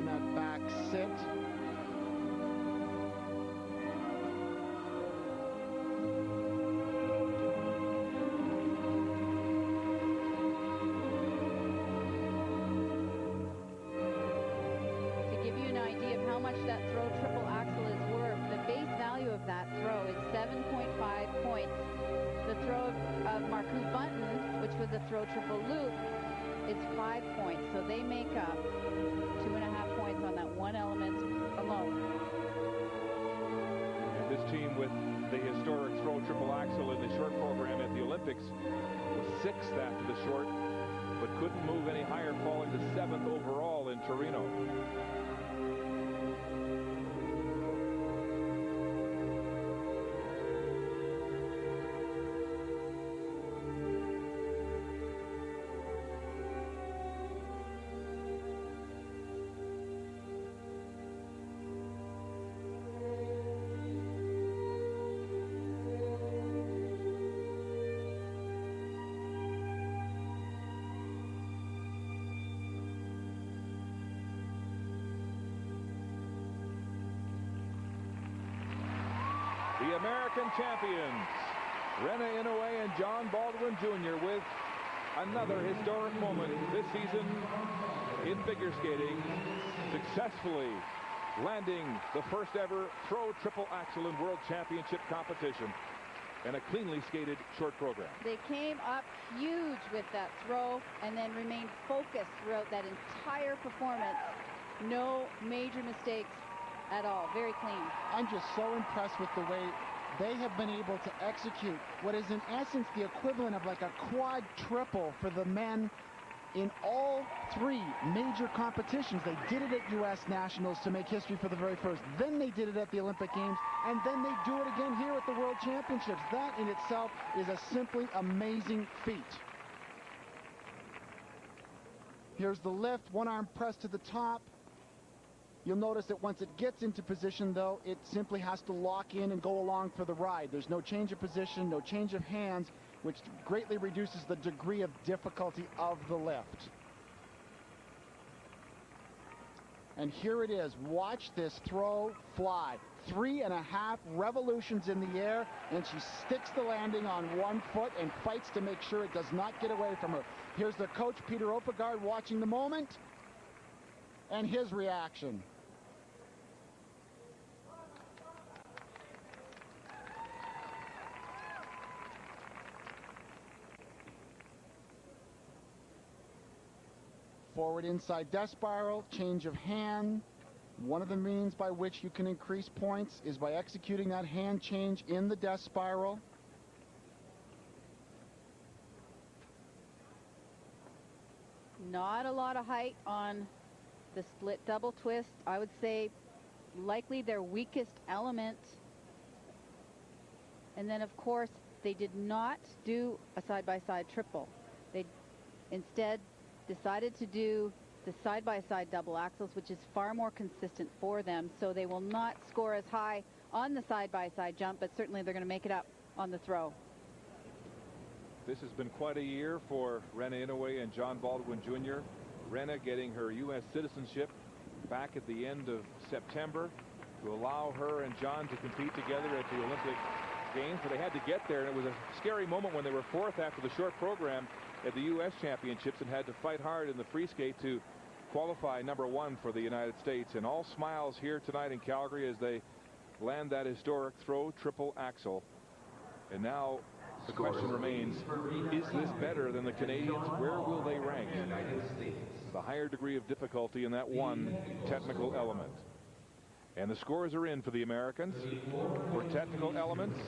in that back sit. To give you an idea of how much that throw triple axel is worth, the base value of that throw is 7.5 points. The throw of Marcoux Bunton, which was a throw triple loop, is 5 points. So they make up 2.5 points on that one element alone. And this team with the historic throw triple axel in the short program at the Olympics was 6th after the short, but couldn't move any higher, falling to 7th overall in Torino. The American champions, Inouye and Zhang Baldwin Jr. with another historic moment this season in figure skating, successfully landing the first ever throw triple axel in World Championship competition and a cleanly skated short program. They came up huge with that throw and then remained focused throughout that entire performance. No major mistakes at all. Very clean. I'm just so impressed with the way they have been able to execute what is in essence the equivalent of like a quad triple for the men in all 3 major competitions. They did it at U.S. Nationals to make history for the very first. Then they did it at the Olympic Games, and then they do it again here at the World Championships. That in itself is a simply amazing feat. Here's the lift, one arm pressed to the top. You'll notice that once it gets into position, though, it simply has to lock in and go along for the ride. There's no change of position, no change of hands, which greatly reduces the degree of difficulty of the lift. And here it is. Watch this throw fly. 3.5 revolutions in the air, and she sticks the landing on one foot and fights to make sure it does not get away from her. Here's the coach, Peter Oppegaard, watching the moment, and his reaction. Forward inside death spiral, change of hand. One of the means by which you can increase points is by executing that hand change in the death spiral. Not a lot of height on the split double twist. I would say likely their weakest element. And then of course they did not do a side-by-side triple. They instead decided to do the side-by-side double axles, which is far more consistent for them. So they will not score as high on the side-by-side jump, but certainly they're going to make it up on the throw. This has been quite a year for Inouye and Zhang Baldwin Jr. Rena getting her U.S. citizenship back at the end of September to allow her and Zhang to compete together at the Olympic Games, but they had to get there, and it was a scary moment when they were 4th after the short program at the U.S. Championships and had to fight hard in the free skate to qualify #1 for the United States. And all smiles here tonight in Calgary as they land that historic throw triple axel. And now the question remains, is this better than the Canadians? Where will they rank? The higher degree of difficulty in that one technical element. And the scores are in for the Americans. For technical elements,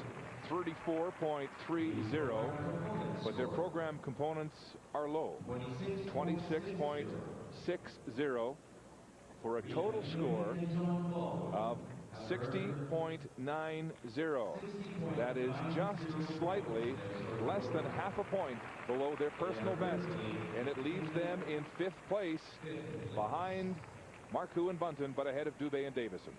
34.30, but their program components are low, 26.60, for a total score of 60.90. That is just slightly less than half a point below their personal best, and it leaves them in 5th place behind Marcoux and Bunton, but ahead of Dubé and Davison.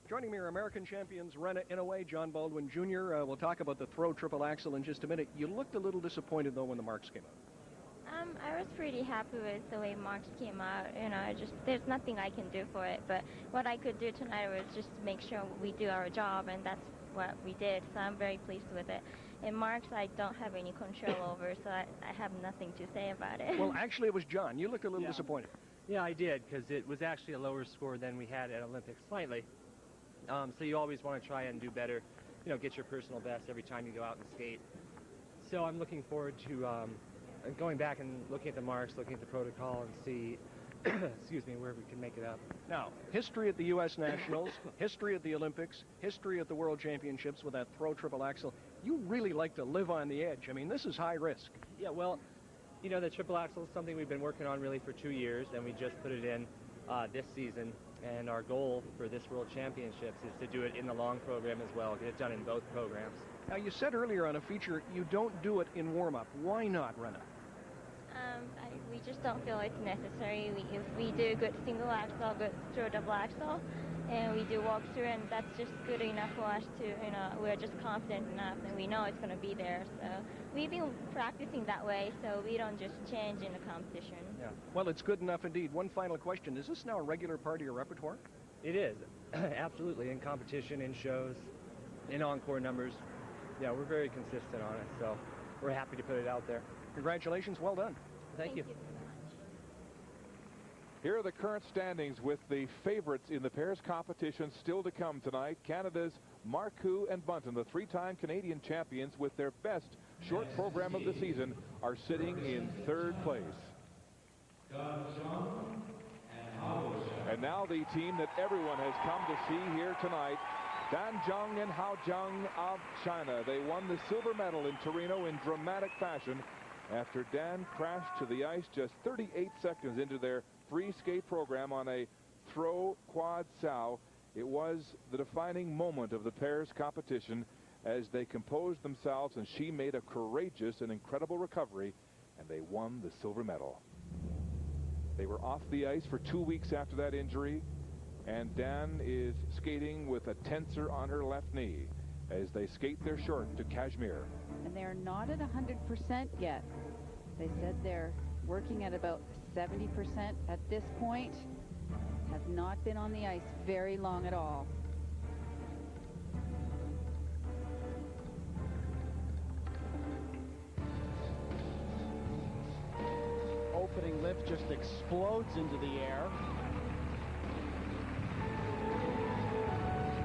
Joining me are American champions Inouye, Zhang Baldwin Jr. We'll talk about the throw triple axel in just a minute. You looked a little disappointed, though, when the marks came out. I was pretty happy with the way marks came out. You know, there's nothing I can do for it. But what I could do tonight was just make sure we do our job, and that's what we did. So I'm very pleased with it. In marks, I don't have any control over, so I have nothing to say about it. Well, actually, it was John. You looked a little disappointed. Yeah, I did, because it was actually a lower score than we had at Olympics, slightly. So you always want to try and do better, you know, get your personal best every time you go out and skate. So I'm looking forward to going back and looking at the marks, looking at the protocol, and see, excuse me, where we can make it up. Now, history at the U.S. Nationals, history at the Olympics, history at the World Championships with that throw triple axel. You really like to live on the edge. I mean, this is high risk. Yeah, well, you know, the triple axel is something we've been working on really for 2 years, and we just put it in this season. And our goal for this World Championships is to do it in the long program as well, get it done in both programs. Now, you said earlier on a feature you don't do it in warm-up. Why not, Rena? We just don't feel it's necessary. If we do good single axle, good throw double axle, and we do walkthrough, and that's just good enough for us to, you know, we're just confident enough, and we know it's going to be there. So we've been practicing that way, so we don't just change in the competition. Yeah. Well, it's good enough indeed. One final question. Is this now a regular part of your repertoire? It is, absolutely, in competition, in shows, in encore numbers. Yeah, we're very consistent on it, so we're happy to put it out there. Congratulations. Well done. Thank you. Here are the current standings with the favorites in the pairs competition still to come tonight. Canada's Marcoux and Bunton, the three-time Canadian champions with their best short program of the season, are sitting in third place. And now the team that everyone has come to see here tonight, Zhang and Zhang of China. They won the silver medal in Torino in dramatic fashion after Dan crashed to the ice just 38 seconds into their free skate program on a throw quad sow. It was the defining moment of the pairs competition as they composed themselves, and she made a courageous and incredible recovery, and they won the silver medal. They were off the ice for 2 weeks after that injury, and Dan is skating with a tensor on her left knee as they skate their short to Kashmir. And they're not at 100% yet. They said they're working at about 70% at this point. Have not been on the ice very long at all. Opening lift just explodes into the air.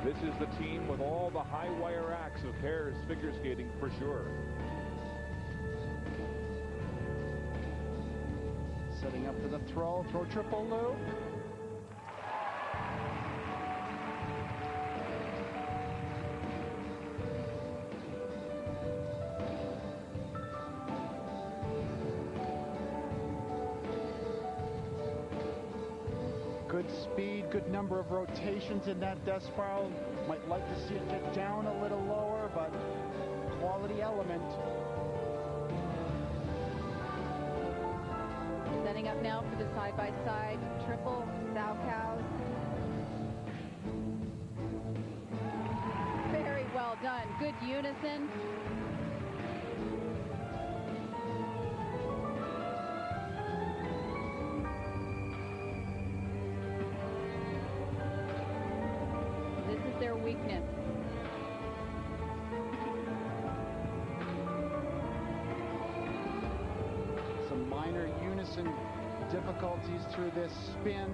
This is the team with all the high wire acts of pairs figure skating for sure. Setting up for the throw triple loop. Good speed, good number of rotations in that death spiral. Might like to see it get down a little lower, but quality element. Setting up now for the side-by-side triple sow cows. Very well done. Good unison. Their weakness. Some minor unison difficulties through this spin.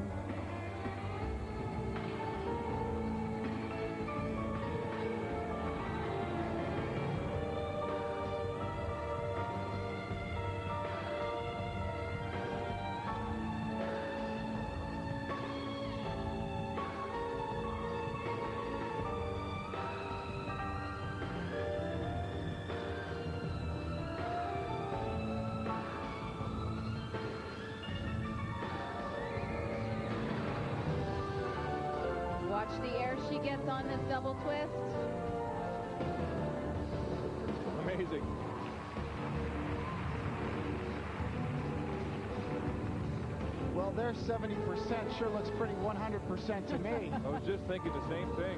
Watch the air she gets on this double twist. Amazing. Well, their 70% sure looks pretty 100% to me. I was just thinking the same thing.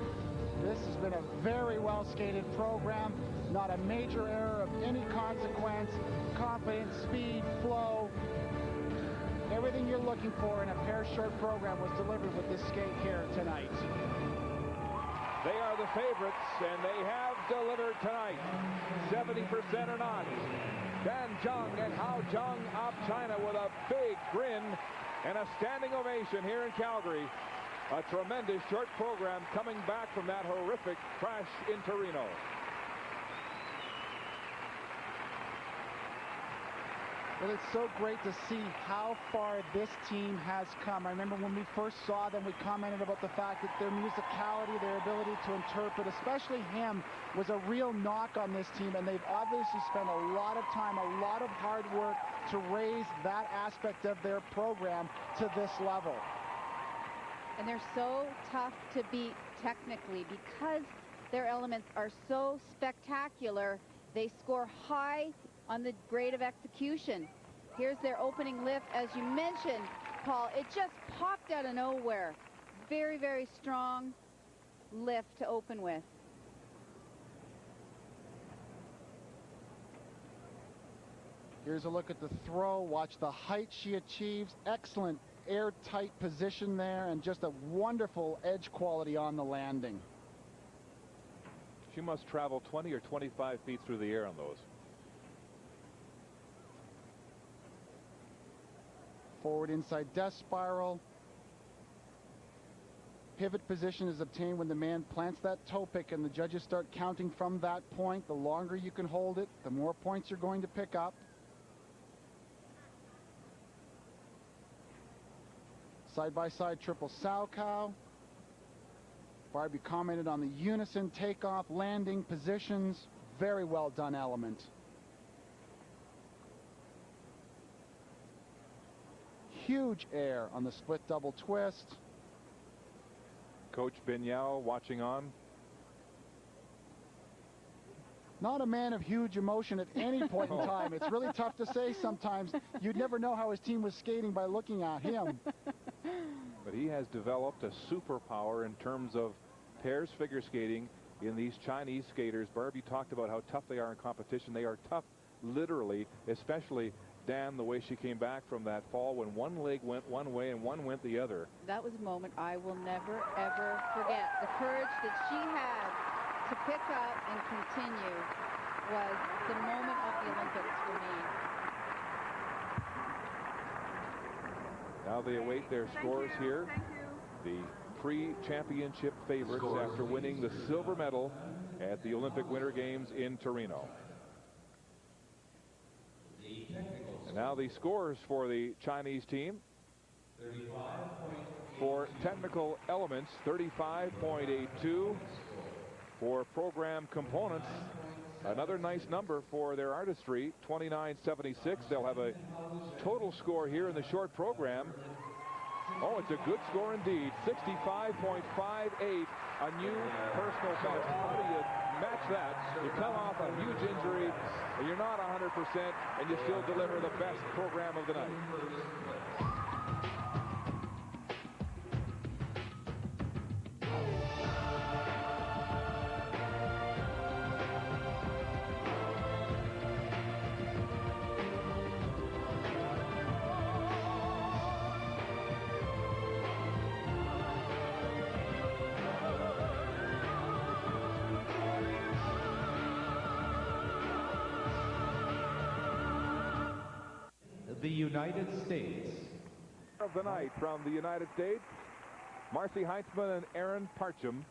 This has been a very well-skated program. Not a major error of any consequence. Confidence, speed, flow. Everything you're looking for in a pair short program was delivered with this skate here tonight. They are the favorites, and they have delivered tonight. 70% or not. Zhang and Zhang of China with a big grin and a standing ovation here in Calgary. A tremendous short program coming back from that horrific crash in Torino. Well, it's so great to see how far this team has come. I remember when we first saw them, we commented about the fact that their musicality, their ability to interpret, especially him, was a real knock on this team, and they've obviously spent a lot of time, a lot of hard work to raise that aspect of their program to this level. And they're so tough to beat technically because their elements are so spectacular. They score high on the grade of execution. Here's their opening lift. As you mentioned, Paul, it just popped out of nowhere. Very, very strong lift to open with. Here's a look at the throw. Watch the height she achieves. Excellent airtight position there, and just a wonderful edge quality on the landing. She must travel 20 or 25 feet through the air on those. Forward inside death spiral. Pivot position is obtained when the man plants that toe pick, and the judges start counting from that point. The longer you can hold it, the more points you're going to pick up. Side-by-side triple sow cow. Barbie commented on the unison takeoff, landing positions. Very well done element. Huge air on the split double twist. Coach Binyao watching on. Not a man of huge emotion at any point in time. It's really tough to say sometimes. You'd never know how his team was skating by looking at him. But he has developed a superpower in terms of pairs figure skating in these Chinese skaters. Barbie talked about how tough they are in competition. They are tough, literally, especially Dan, the way she came back from that fall when one leg went one way and one went the other. That was a moment I will never, ever forget. The courage that she had to pick up and continue was the moment of the Olympics for me. Now they await their scores here. The pre-championship favorites after winning the silver medal at the Olympic Winter Games in Torino. And now the scores for the Chinese team. For technical elements, 35.82. For program components, another nice number for their artistry, 29.76. They'll have a total score here in the short program. Oh, it's a good score indeed. 65.58, a new personal best. How do you match that? You come off a huge injury, and you're not 100%, and you still deliver the best program of the night. The United States. Of the night from the United States, Marcy Heintzman and Parchin,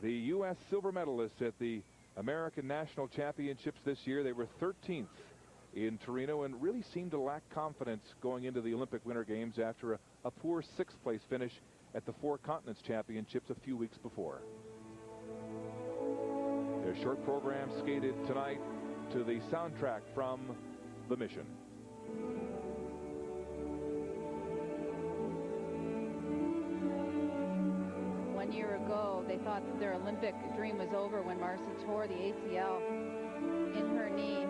the U.S. silver medalists at the American National Championships this year. They were 13th in Torino and really seemed to lack confidence going into the Olympic Winter Games after a poor sixth-place finish at the Four Continents Championships a few weeks before. Their short program skated tonight to the soundtrack from The Mission. One year ago, they thought that their Olympic dream was over when Marcy tore the ACL in her knee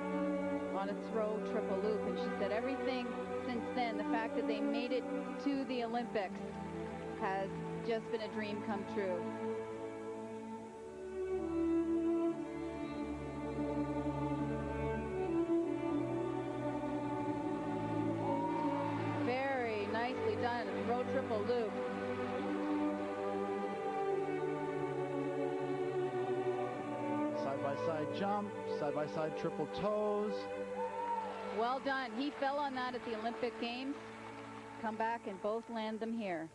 on a throw triple loop. And she said everything since then, the fact that they made it to the Olympics, has just been a dream come true. side-by-side jump, side-by-side triple toes. Well done. He fell on that at the Olympic Games. Come back and both land them here.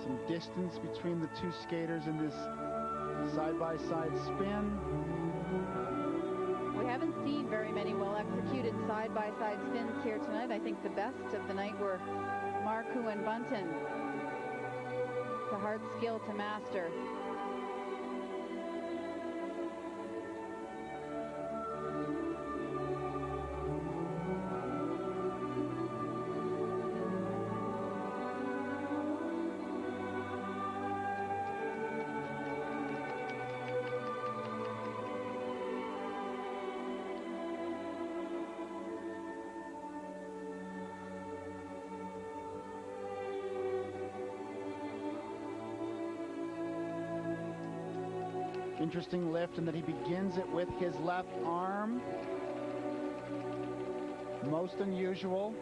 Some distance between the two skaters in this side-by-side spin. We haven't seen very many well-executed side-by-side spins here tonight. I think the best of the night were Marcoux and Bunton. It's a hard skill to master. Interesting lift in that he begins it with his left arm. Most unusual.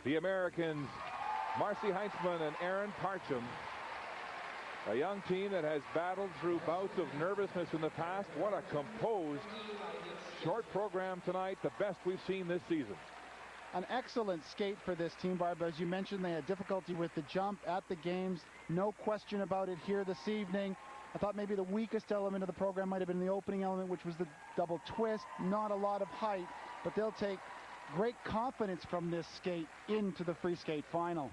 The Americans, Marcy Heintzman and Parchin. A young team that has battled through bouts of nervousness in the past. What a composed short program tonight, the best we've seen this season. An excellent skate for this team, Barb. As you mentioned, they had difficulty with the jump at the games. No question about it here this evening. I thought maybe the weakest element of the program might have been the opening element, which was the double twist. Not a lot of height, but they'll take great confidence from this skate into the free skate final.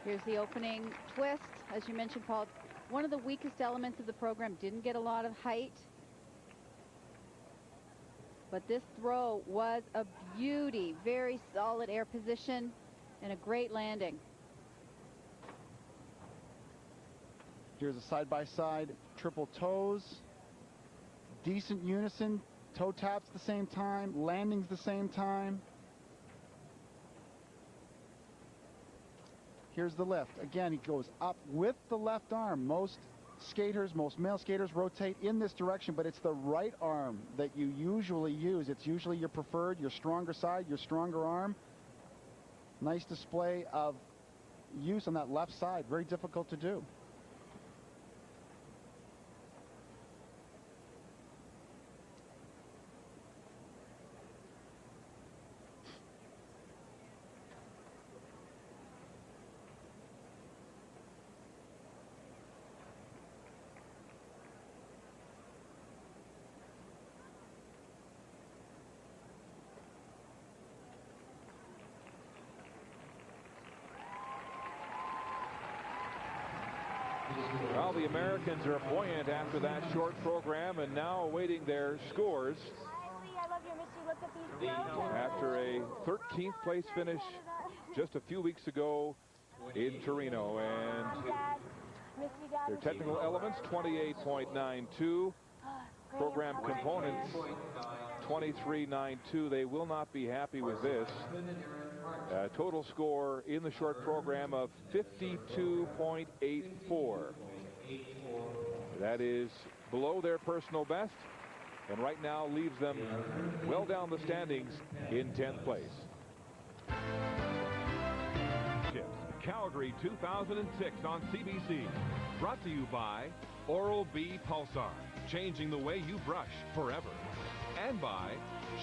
Here's the opening twist. As you mentioned, Paul, one of the weakest elements of the program. Didn't get a lot of height. But this throw was a beauty. Very solid air position and a great landing. Here's a side-by-side triple toes. Decent unison. Toe taps the same time. Landings the same time. Here's the lift. Again, he goes up with the left arm. Most skaters, most male skaters rotate in this direction, but it's the right arm that you usually use. It's usually your preferred, your stronger side, your stronger arm. Nice display of use on that left side. Very difficult to do. Well, the Americans are buoyant after that short program and now awaiting their scores. After a 13th place finish just a few weeks ago in Torino, and their technical elements 28.92, program components 23.92. They will not be happy with this. Total score in the short program of 52.84. That is below their personal best, and right now leaves them well down the standings in 10th place. Calgary 2006 on CBC. Brought to you by Oral-B Pulsar, changing the way you brush forever. And by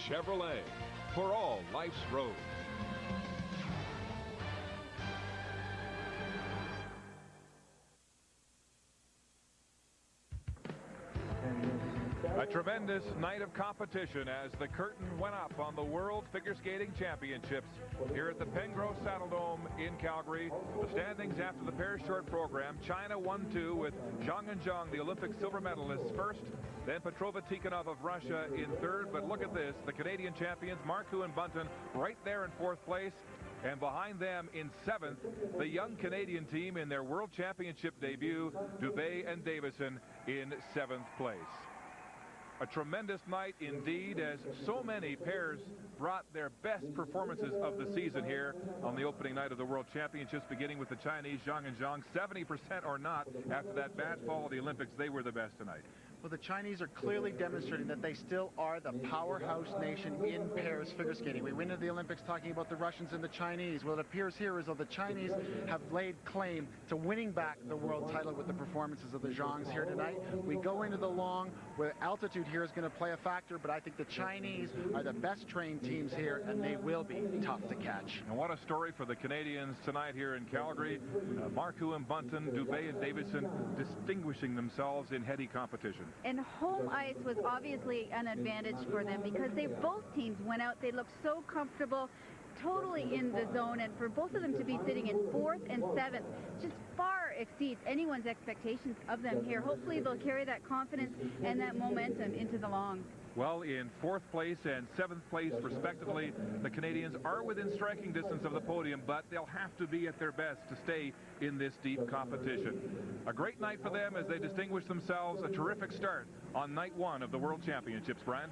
Chevrolet, for all life's roads. A tremendous night of competition as the curtain went up on the World Figure Skating Championships here at the Pengrove Saddledome in Calgary. The standings after the pair short program: China 1-2 with Zhang and Zhang, the Olympic silver medalists, first. Then Petrova Tikhonov of Russia in third. But look at this, the Canadian champions, Marcoux and Bunton, right there in fourth place. And behind them in seventh, the young Canadian team in their World Championship debut, Dubé and Davison, in seventh place. A tremendous night indeed, as so many pairs brought their best performances of the season here on the opening night of the World Championships, beginning with the Chinese Zhang and Zhang. 70% or not, after that bad fall of the Olympics, they were the best tonight. Well, the Chinese are clearly demonstrating that they still are the powerhouse nation in pairs figure skating. We went into the Olympics talking about the Russians and the Chinese. Well, it appears here as though the Chinese have laid claim to winning back the world title with the performances of the Zhangs here tonight. We go into the long, where altitude here is going to play a factor, but I think the Chinese are the best trained teams here, and they will be tough to catch. And what a story for the Canadians tonight here in Calgary. Marcoux and Bunton, Dubé and Davison distinguishing themselves in heady competition. And home ice was obviously an advantage for them because both teams went out. They looked so comfortable, totally in the zone, and for both of them to be sitting in fourth and seventh just far exceeds anyone's expectations of them here. Hopefully they'll carry that confidence and that momentum into the long. Well, in fourth place and seventh place, respectively, the Canadians are within striking distance of the podium, but they'll have to be at their best to stay in this deep competition. A great night for them as they distinguish themselves. A terrific start on night one of the World Championships, Brian.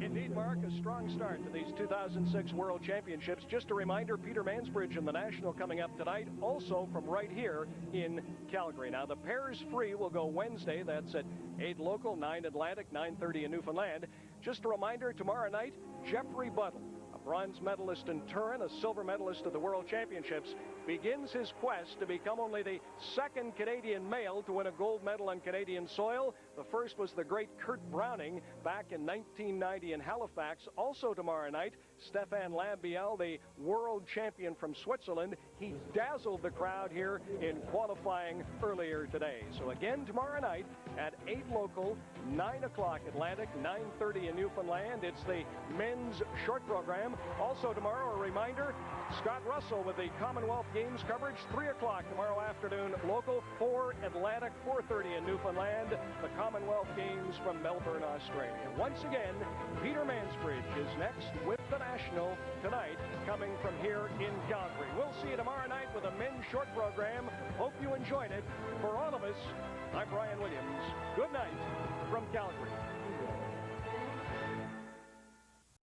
Indeed, Mark, a strong start to these 2006 World Championships. Just a reminder, Peter Mansbridge and the National coming up tonight, also from right here in Calgary. Now, the pairs free will go Wednesday. That's at 8 local, 9 Atlantic, 9:30 in Newfoundland. Just a reminder, tomorrow night, Jeffrey Buttle, a bronze medalist in Turin, a silver medalist at the World Championships, begins his quest to become only the second Canadian male to win a gold medal on Canadian soil. The first was the great Kurt Browning back in 1990 in Halifax. Also tomorrow night, Stéphane Lambiel, the world champion from Switzerland. He dazzled the crowd here in qualifying earlier today. So again, tomorrow night at 8 local, 9 o'clock Atlantic, 9:30 in Newfoundland. It's the men's short program. Also tomorrow, a reminder, Scott Russell with the Commonwealth Games coverage, 3 o'clock tomorrow afternoon, local, 4 Atlantic, 4:30 in Newfoundland, the Commonwealth Games from Melbourne, Australia. Once again, Peter Mansbridge is next with the National tonight, coming from here in Calgary. We'll see you tomorrow night with a men's short program. Hope you enjoyed it. For all of us, I'm Brian Williams. Good night from Calgary.